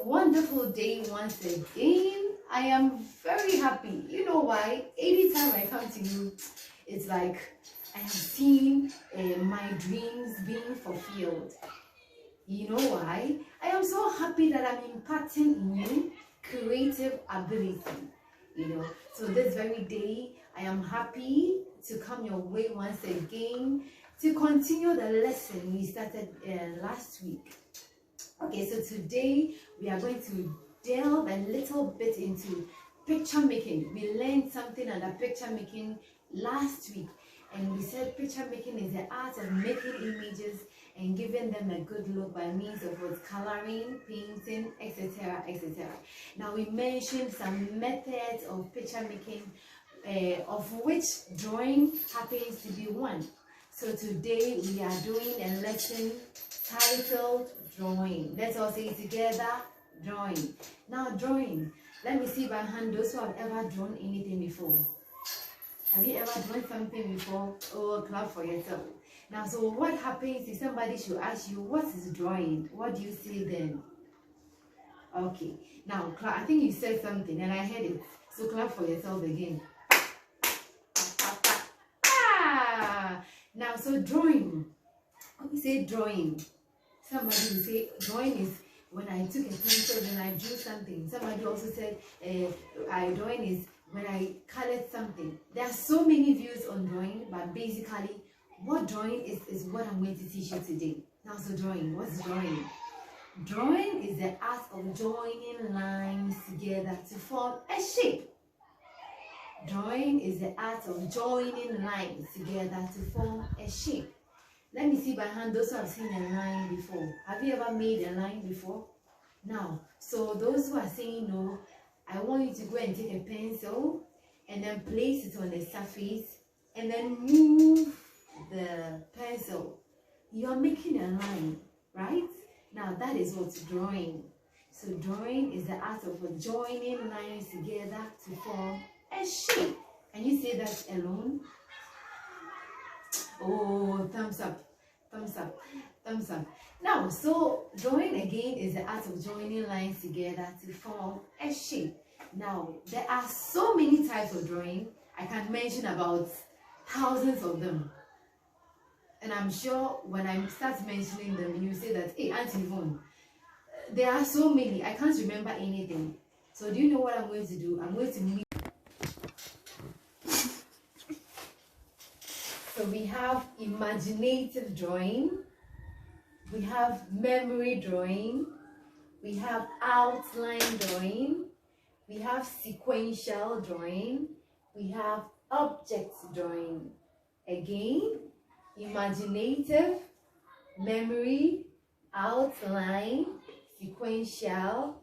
wonderful day once again. I am very happy. You know why? Anytime I come to you, it's like I have seen my dreams being fulfilled. You know why? I am so happy that I'm impacting in you creative ability. So this very day, I am happy to come your way once again to continue the lesson we started last week. Okay, so today we are going to delve a little bit into picture making. We learned something under picture making last week, and we said picture making is the art of making images and giving them a good look by means of what coloring, painting, etc., etc. Now we mentioned some methods of picture making, of which drawing happens to be one. So today we are doing a lesson titled drawing. Let's all say it together, drawing. Now drawing, let me see by hand those who have ever drawn anything before. Have you ever drawn something before? Oh, clap for yourself. Now, so what happens if somebody should ask you, what is drawing? What do you say then? Okay, now I think you said something and I heard it. So clap for yourself again. Ah! Now, so drawing. When we say drawing, somebody will say drawing is when I took a pencil and I drew something. Somebody also said drawing is when I colored something. There are so many views on drawing, but basically what drawing is what I'm going to teach you today. Now, so drawing, what's drawing? Drawing is the art of joining lines together to form a shape. Drawing is the art of joining lines together to form a shape. Let me see by hand those who have seen a line before. Have you ever made a line before? Now, so those who are saying no, I want you to go and take a pencil and then place it on the surface and then move the pencil. You are making a line, right? Now that is what's drawing. So drawing is the art of joining lines together to form a shape. Can you say that alone? Oh, thumbs up, thumbs up, thumbs up. Now, so drawing again is the art of joining lines together to form a shape. Now, there are so many types of drawing. I can mention about thousands of them. And I'm sure when I start mentioning them, you say that, hey, Auntie Yvonne, there are so many. I can't remember anything. So do you know what I'm going to do? I'm going to meet. So we have imaginative drawing, we have memory drawing, we have outline drawing, we have sequential drawing, we have object drawing. Again, imaginative, memory, outline, sequential,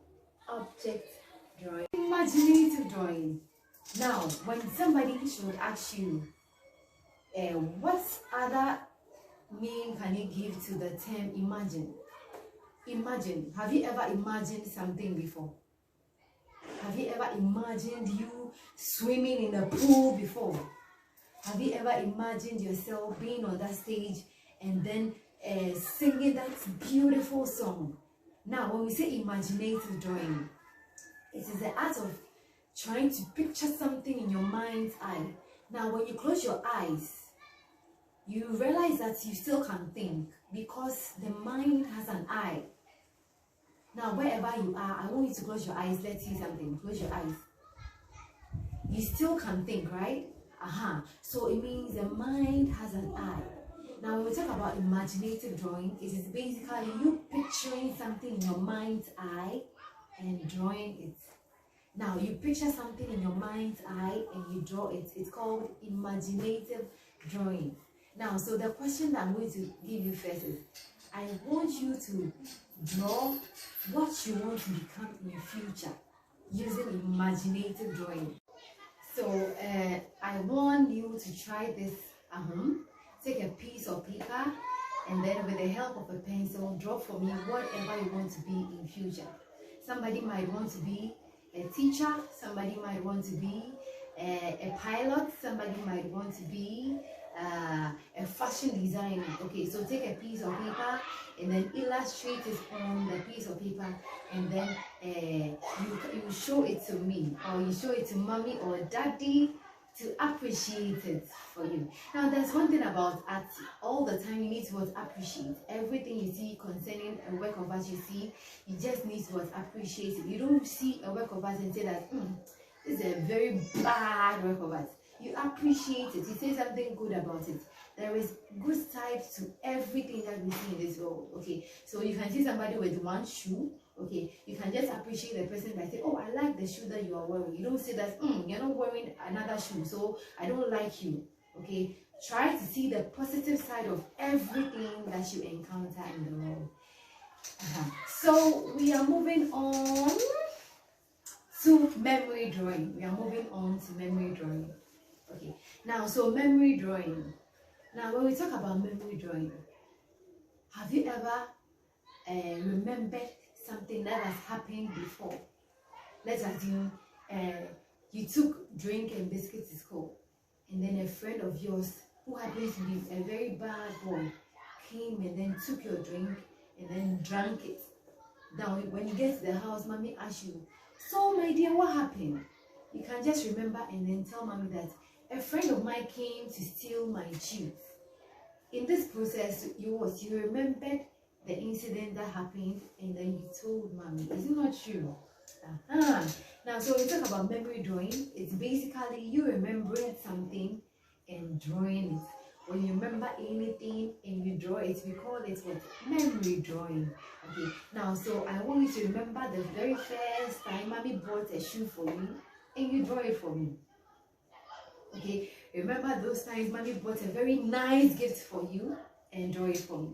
object drawing. Imaginative drawing. Now, when somebody should ask you, what other meaning can you give to the term imagine? Imagine. Have you ever imagined something before? Have you ever imagined you swimming in a pool before? Have you ever imagined yourself being on that stage and then singing that beautiful song? Now, when we say imaginative drawing, it is the art of trying to picture something in your mind's eye. Now, when you close your eyes, you realize that you still can think because the mind has an eye. Now, wherever you are, I want you to close your eyes. Let's see something. Close your eyes. You still can think, right? So it means the mind has an eye. Now, when we talk about imaginative drawing, it is basically you picturing something in your mind's eye and drawing it. Now, you picture something in your mind's eye and you draw it. It's called imaginative drawing. Now, so the question that I'm going to give you first is, I want you to draw what you want to become in the future using imaginative drawing. So, I want you to try this at home. Take a piece of paper and then with the help of a pencil, draw for me whatever you want to be in future. Somebody might want to be a teacher, somebody might want to be a pilot, somebody might want to be a fashion fashion designer. Okay, so take a piece of paper and then illustrate it on the piece of paper, and then you show it to me, or you show it to mommy or daddy to appreciate it for you. Now, there's one thing about art: all the time you need to appreciate everything you see concerning a work of art. You see, you just need to appreciate it. You don't see a work of art and say that this is a very bad work of art. You appreciate it. You say something good about it. There is good side to everything that we see in this world. Okay, so you can see somebody with one shoe. Okay, you can just appreciate the person by saying, oh, I like the shoe that you are wearing. You don't say that you're not wearing another shoe, so I don't like you. Okay, try to see the positive side of everything that you encounter in the world. So we are moving on to memory drawing. We are moving on to memory drawing. Okay, now, so memory drawing. Now, when we talk about memory drawing, have you ever remembered something that has happened before? Let's assume you took drink and biscuits to school, and then a friend of yours who happens to be a very bad boy came and then took your drink and then drank it. Now, when you get to the house, mommy asks you, so my dear, what happened? You can just remember and then tell mommy that a friend of mine came to steal my juice. In this process, you remembered the incident that happened and then you told mommy. Is it not true? Now, so when we talk about memory drawing, it's basically you remembering something and drawing it. When you remember anything and you draw it, we call it what? Memory drawing. Okay, now, so I want you to remember the very first time mommy bought a shoe for you and you draw it for me. Okay, remember those times mommy bought a very nice gift for you and draw it for me.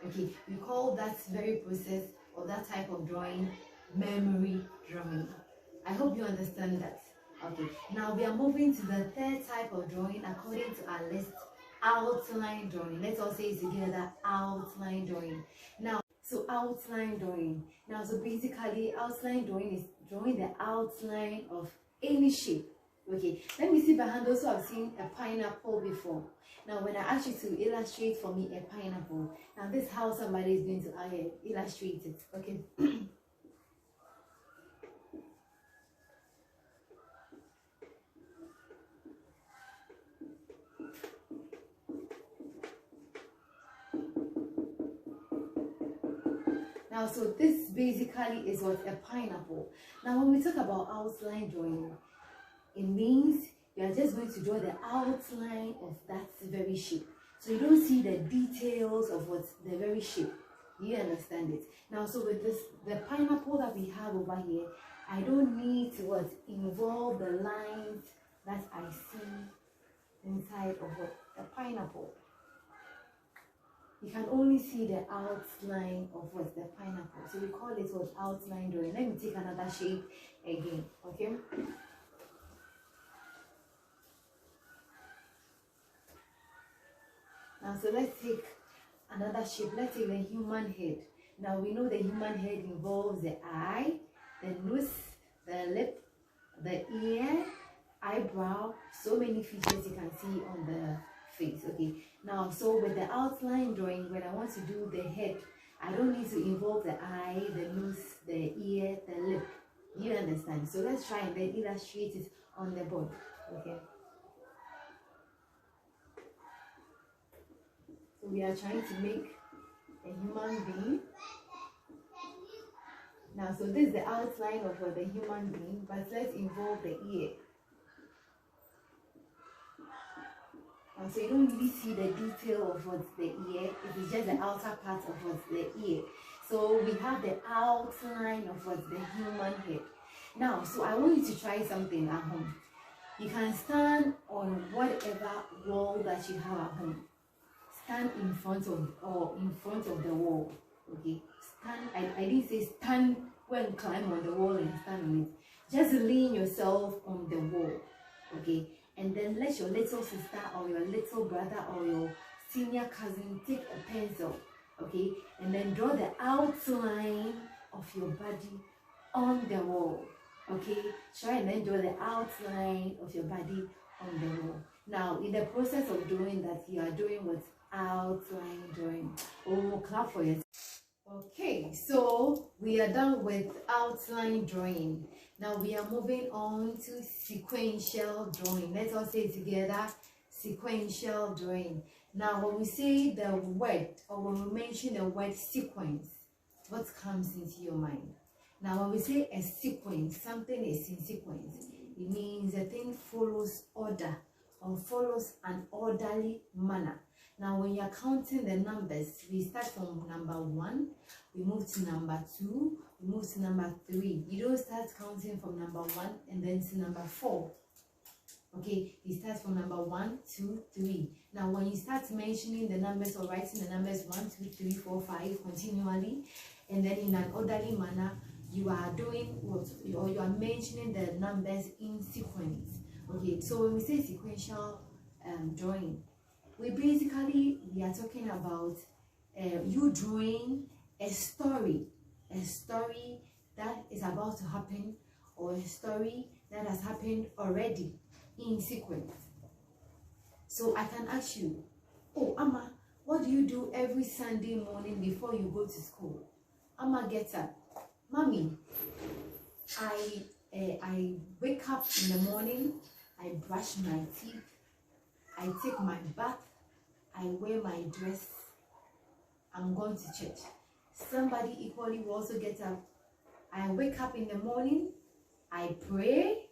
Okay, we call that very process or that type of drawing memory drawing. I hope you understand that. Okay, now we are moving to the third type of drawing according to our list: outline drawing. Let's all say it together: outline drawing. Now, so outline drawing. Now, so basically, outline drawing is drawing the outline of any shape. Okay, let me see behind those who have seen a pineapple before. Now, when I ask you to illustrate for me a pineapple, now this is how somebody is going to illustrate it. Okay. Now, so this basically is what a pineapple. Now, when we talk about outline drawing, it means you are just going to draw the outline of that very shape. So you don't see the details of what the very shape. You understand it? Now, so with this, the pineapple that we have over here, I don't need to involve the lines that I see inside of the pineapple. You can only see the outline of the pineapple. So we call it outline drawing. Let me take another shape again. Okay. Now, so let's take another shape. Let's take the human head. Now, we know the human head involves the eye, the nose, the lip, the ear, eyebrow, so many features you can see on the face. Okay, now, so with the outline drawing, when I want to do the head, I don't need to involve the eye, the nose, the ear, the lip. Do you understand? So let's try and then illustrate it on the board. Okay. So we are trying to make a human being. Now, so this is the outline of the human being, but let's involve the ear. Now, so you don't really see the detail of the ear. It is just the outer part of the ear. So we have the outline of the human head. Now, so I want you to try something at home. You can stand on whatever wall that you have at home. Stand in front of the wall. Okay, stand. I didn't say stand when climb on the wall and stand on it. Just lean yourself on the wall. Okay, and then let your little sister or your little brother or your senior cousin take a pencil. Okay, and then draw the outline of your body on the wall. Okay, try and then draw the outline of your body on the wall. Now, in the process of doing that, you are doing what? Outline drawing. Oh, clap for it. Okay, so we are done with outline drawing. Now we are moving on to sequential drawing. Let's all say it together, sequential drawing. Now when we say the word, or when we mention the word sequence, what comes into your mind? Now when we say a sequence, something is in sequence, it means the thing follows order or follows an orderly manner. Now when you're counting the numbers, we start from number 1, we move to number 2, we move to number 3. You don't start counting from number 1 and then to number 4. Okay, you start from number 1, 2, 3. Now when you start mentioning the numbers or writing the numbers 1, 2, 3, 4, 5 continually, and then in an orderly manner, you are doing what, or you are mentioning the numbers in sequence. Okay, so when we say sequential drawing, we are talking about you drawing a story that is about to happen, or a story that has happened already in sequence. So I can ask you, oh Amma, what do you do every Sunday morning before you go to school? Amma gets up, Mommy, I wake up in the morning, I brush my teeth, I take my bath, I wear my dress, I'm going to church. Somebody equally will also get up. I wake up in the morning, I pray,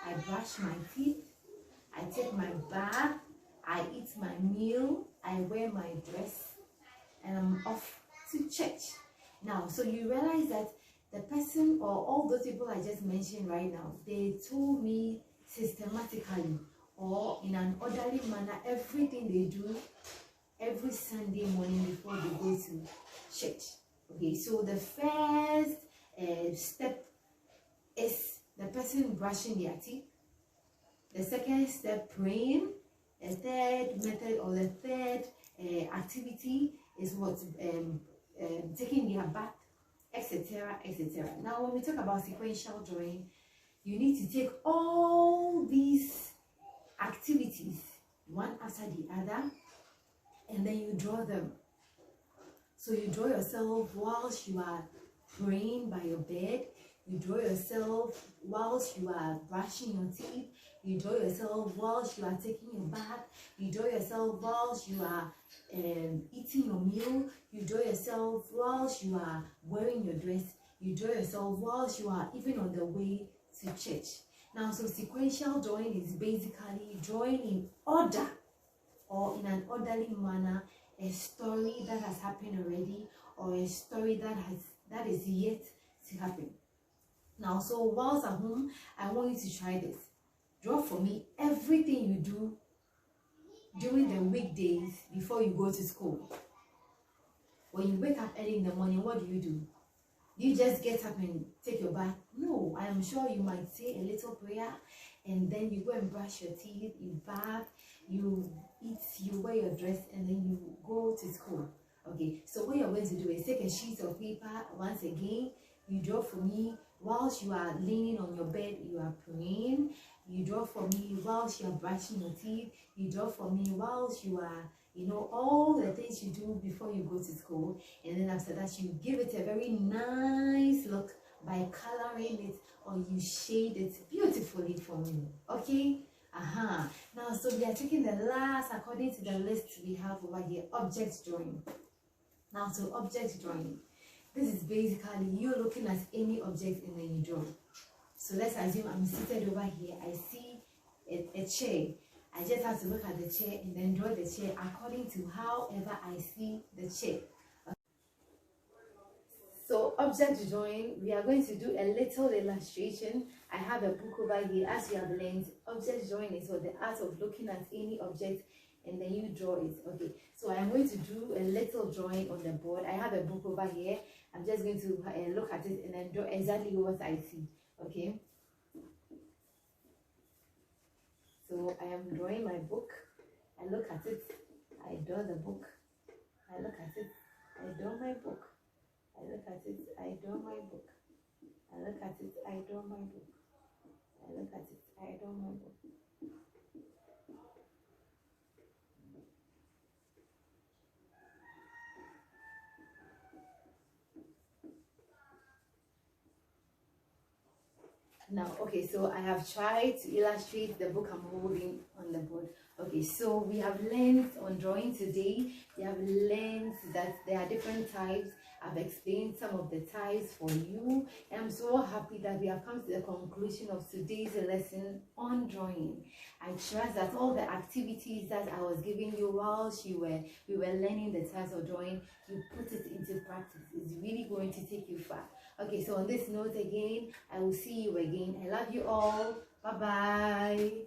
I brush my teeth, I take my bath, I eat my meal, I wear my dress, and I'm off to church. Now, so you realize that the person or all those people I just mentioned right now, they told me systematically or in an orderly manner everything they do every Sunday morning before they go to church. Okay, so the first step is the person brushing their teeth. The second step, praying. The third method or the third activity is what? Taking their bath, etc., etc. Now, when we talk about sequential drawing, you need to take all these activities one after the other, and then you draw them. So you draw yourself whilst you are praying by your bed, you draw yourself whilst you are brushing your teeth, you draw yourself whilst you are taking your bath, you draw yourself whilst you are eating your meal, you draw yourself whilst you are wearing your dress, you draw yourself whilst you are even on the way to church. Now, so sequential drawing is basically drawing in order or in an orderly manner a story that has happened already, or a story that is yet to happen. Now, so whilst at home, I want you to try this. Draw for me everything you do during the weekdays before you go to school. When you wake up early in the morning, what do? Do you just get up and take your bath? No, I am sure you might say a little prayer, and then you go and brush your teeth, you bath, you eat, you wear your dress, and then you go to school. Okay, so what you're going to do is take a sheet of paper. Once again, you draw for me whilst you are leaning on your bed, you are praying. You draw for me whilst you are brushing your teeth. You draw for me whilst you are, all the things you do before you go to school. And then after that, you give it a very nice look by coloring it, or you shade it beautifully for me. Okay? Now, so we are taking the last, according to the list we have over here, object drawing. Now, so object drawing, this is basically you looking at any object and then you draw. So let's assume I'm seated over here, I see a chair. I just have to look at the chair and then draw the chair according to however I see the chair. So object drawing, we are going to do a little illustration. I have a book over here. As you have learned, object drawing is the art of looking at any object and then you draw it. Okay, so I am going to do a little drawing on the board. I have a book over here. I'm just going to look at it and then draw exactly what I see. Okay, so I am drawing my book. I look at it, I draw the book. I look at it, I draw my book. I look at it, I draw my book. I look at it, I draw my book. I look at it, I draw my book. Now, okay, so I have tried to illustrate the book I'm holding on the board. Okay, so we have learned on drawing today. We have learned that there are different types. I've explained some of the types for you. And I'm so happy that we have come to the conclusion of today's lesson on drawing. I trust that all the activities that I was giving you whilst we were learning the types of drawing, you put it into practice. It's really going to take you far. Okay, so on this note again, I will see you again. I love you all. Bye bye.